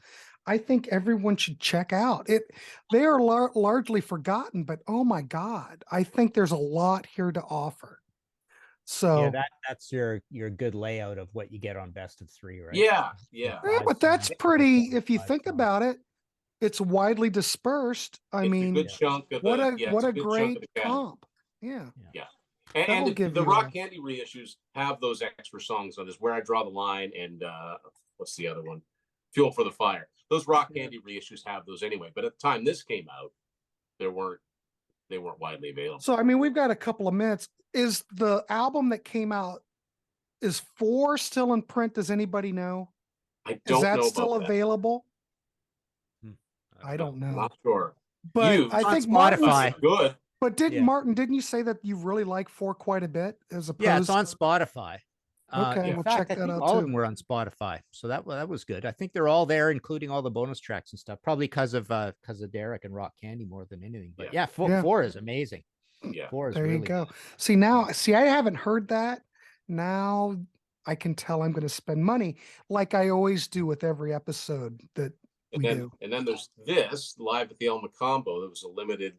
I think everyone should check out. They are largely forgotten, but oh my God, I think there's a lot here to offer. So yeah, that's your good layout of what you get on Best of 3, right? Yeah. But that's pretty, if you think about it, it's widely dispersed. I mean, a good chunk of what a great comp. Yeah. And the Rock Candy reissues have those extra songs on this, Where I Draw the Line and what's the other one? Fuel for the Fire. Those Rock Candy reissues have those anyway. But at the time this came out, they weren't widely available. So I mean, we've got a couple of minutes. Is the album that came out, is 4 still in print? Does anybody know? I don't know. Is that still available? I don't know. Not sure. But I think Spotify. Good. But didn't you say that you really like 4 quite a bit as opposed? Yeah, it's on Spotify. Okay, we'll check that out all too. of them were on Spotify, so that was good. I think they're all there, including all the bonus tracks and stuff. Probably because of Derek and Rock Candy more than anything. But yeah, 4 is amazing. Yeah, 4 is there really you go. Good. See, I haven't heard that. Now I can tell I'm going to spend money, like I always do with every episode that we do. And then there's this Live at the Alma Combo. That was a limited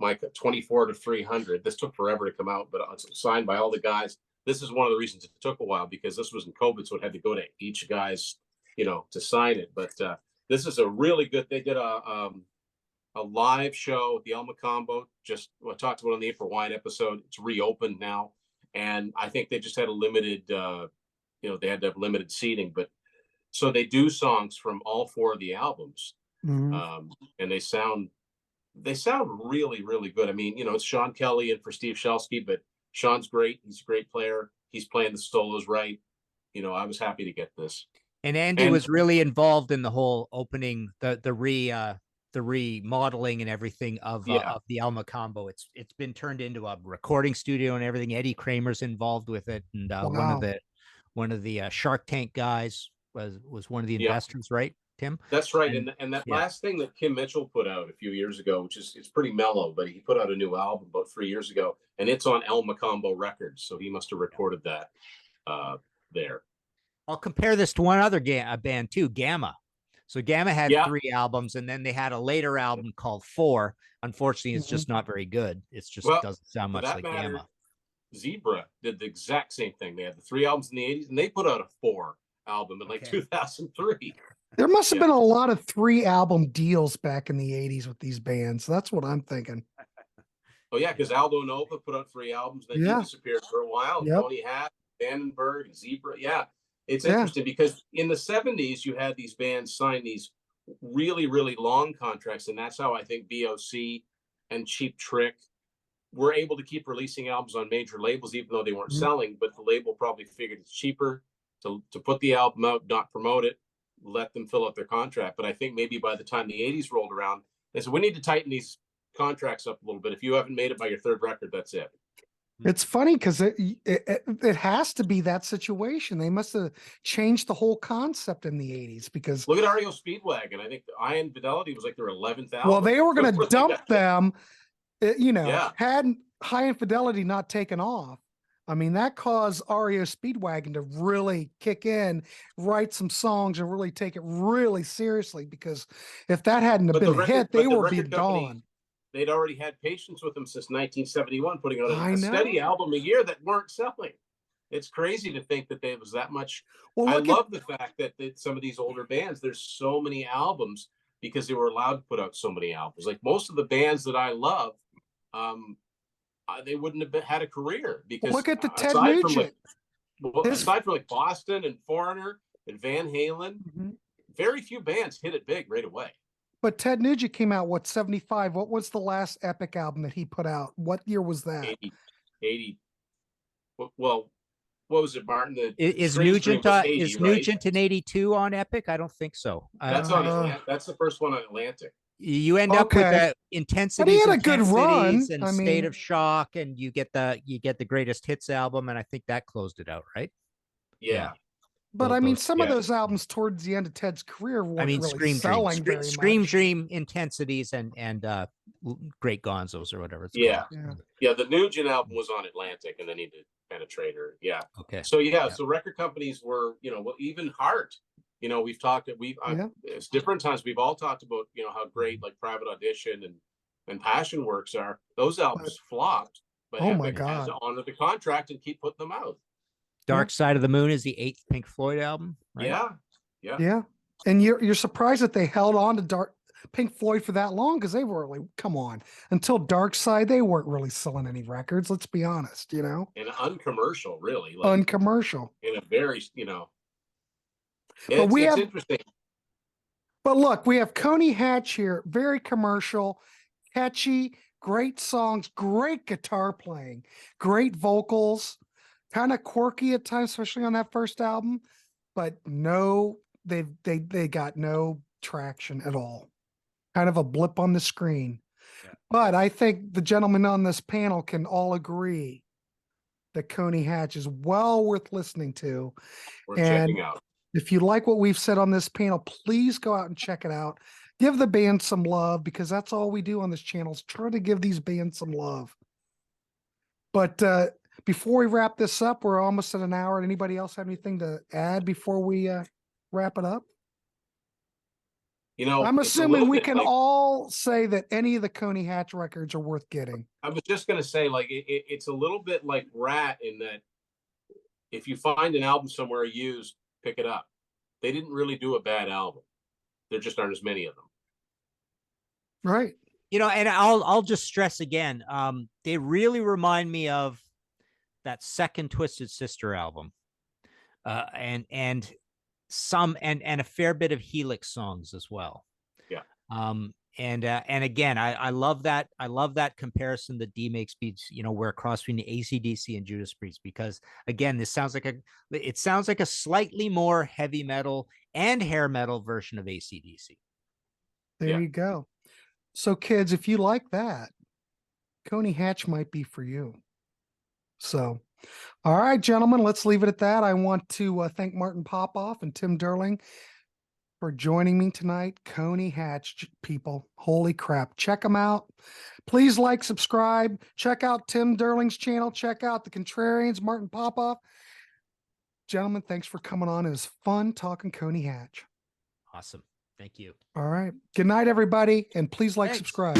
like my 24 to 300. This took forever to come out, but it's signed by all the guys. This is one of the reasons it took a while, because this was in COVID, so it had to go to each guy's, to sign it. But this is a really good. They did a live show at the Alma Combo. Just I talked about on the April Wine episode. It's reopened now, and I think they just had a limited. They had to have limited seating, but so they do songs from all 4 of the albums, and they sound really, really good. I mean, it's Sean Kelly and for Steve Shelsky, but Sean's great. He's a great player. He's playing the solos right. I was happy to get this. And Andy was really involved in the whole opening, the remodeling and everything of the Alma Combo. It's been turned into a recording studio and everything. Eddie Kramer's involved with it, and one of the Shark Tank guys was one of the investors, right, Tim? That's right. And that last thing that Kim Mitchell put out a few years ago, which is it's pretty mellow, but he put out a new album about 3 years ago, and it's on Alma Combo Records. So he must have recorded that there. I'll compare this to one other band too, Gamma. So Gamma had 3 albums, and then they had a later album called 4. Unfortunately, it's just not very good. It's just doesn't sound much like Gamma. Zebra did the exact same thing. They had the 3 albums in the 80s, and they put out a 4 album in 2003. There must have been a lot of 3 album deals back in the 80s with these bands. That's what I'm thinking. Oh yeah, because Aldo Nova put out 3 albums, then he disappeared for a while. Yep. Coney Hatch, Vandenberg, Zebra. Yeah, it's interesting because in the 70s you had these bands sign these really, really long contracts, and that's how I think BOC and Cheap Trick were able to keep releasing albums on major labels, even though they weren't selling. But the label probably figured it's cheaper to put the album out, not promote it, let them fill out their contract. But I think maybe by the time the 80s rolled around, they said, we need to tighten these contracts up a little bit. If you haven't made it by your 3rd record, that's it. It's funny because it has to be that situation. They must have changed the whole concept in the 80s because look at REO Speedwagon. I think Iron Fidelity was like their 11th album. Well, they were going to dump them, had High Infidelity not taken off. I mean, that caused REO Speedwagon to really kick in, write some songs, and really take it really seriously. Because if that hadn't have been a hit, they would be gone. They'd already had patience with them since 1971, putting out a steady album a year that weren't selling. It's crazy to think that there was that much. Well, I love the fact that some of these older bands, there's so many albums because they were allowed to put out so many albums. Like most of the bands that I love, they wouldn't have had a career because look at the Ted Nugent. Aside from like Boston and Foreigner and Van Halen, very few bands hit it big right away. But Ted Nugent came out, 75? What was the last Epic album that he put out? What year was that? 80. Well, what was it, Martin? Is Nugent Nugent in 82 on Epic? I don't think so. That's that's the first one on Atlantic. You end up with the Intensities, but he had a good run, and State of Shock, and you get the Greatest Hits album, and I think that closed it out, right? Yeah. But I mean, some of those albums towards the end of Ted's career weren't really selling very much. Scream Dream, Intensities, and Great Gonzos or whatever it's called. Yeah. The Nugent album was on Atlantic, and then he did Penetrator. Yeah. Okay. So so record companies were, even Heart. We've talked. It's different times. We've all talked about how great like Private Audition and Passion Works are. Those albums flopped, but Epic has to honor the contract and keep putting them out. Dark Side of the Moon is the 8th Pink Floyd album, right? Yeah. And you're surprised that they held on to Pink Floyd for that long because they were like, come on, until Dark Side, they weren't really selling any records. Let's be honest, And uncommercial, really. Uncommercial. In a very, But it's interesting. But look, we have Coney Hatch here, very commercial, catchy, great songs, great guitar playing, great vocals. Kind of quirky at times, especially on that first album, but they got no traction at all. Kind of a blip on the screen. Yeah. But I think the gentlemen on this panel can all agree that Coney Hatch is well worth listening to. We're checking out. If you like what we've said on this panel, please go out and check it out. Give the band some love because that's all we do on this channel is try to give these bands some love. But before we wrap this up, we're almost at an hour. Anybody else have anything to add before we wrap it up? You know, I'm it's a assuming little we bit can like- all say that any of the Coney Hatch records are worth getting. I was just gonna say, like, it's a little bit like Rat in that if you find an album somewhere used, pick it up. They didn't really do a bad album. There just aren't as many of them. Right. You know, and I'll just stress again, they really remind me of that second Twisted Sister album. And a fair bit of Helix songs as well. Yeah. And again, I love that. I love that comparison that D makes beats, you know, where across between the AC/DC and Judas Priest, because again, it sounds like a slightly more heavy metal and hair metal version of AC/DC. There you go. So kids, if you like that, Coney Hatch might be for you. So, all right, gentlemen, let's leave it at that. I want to thank Martin Popoff and Tim Durling for joining me tonight. Coney Hatch, people. Holy crap. Check them out. Please like, subscribe. Check out Tim Durling's channel. Check out the Contrarians, Martin Popoff. Gentlemen, thanks for coming on. It was fun talking Coney Hatch. Awesome. Thank you. All right. Good night, everybody. And please like, Thanks. subscribe.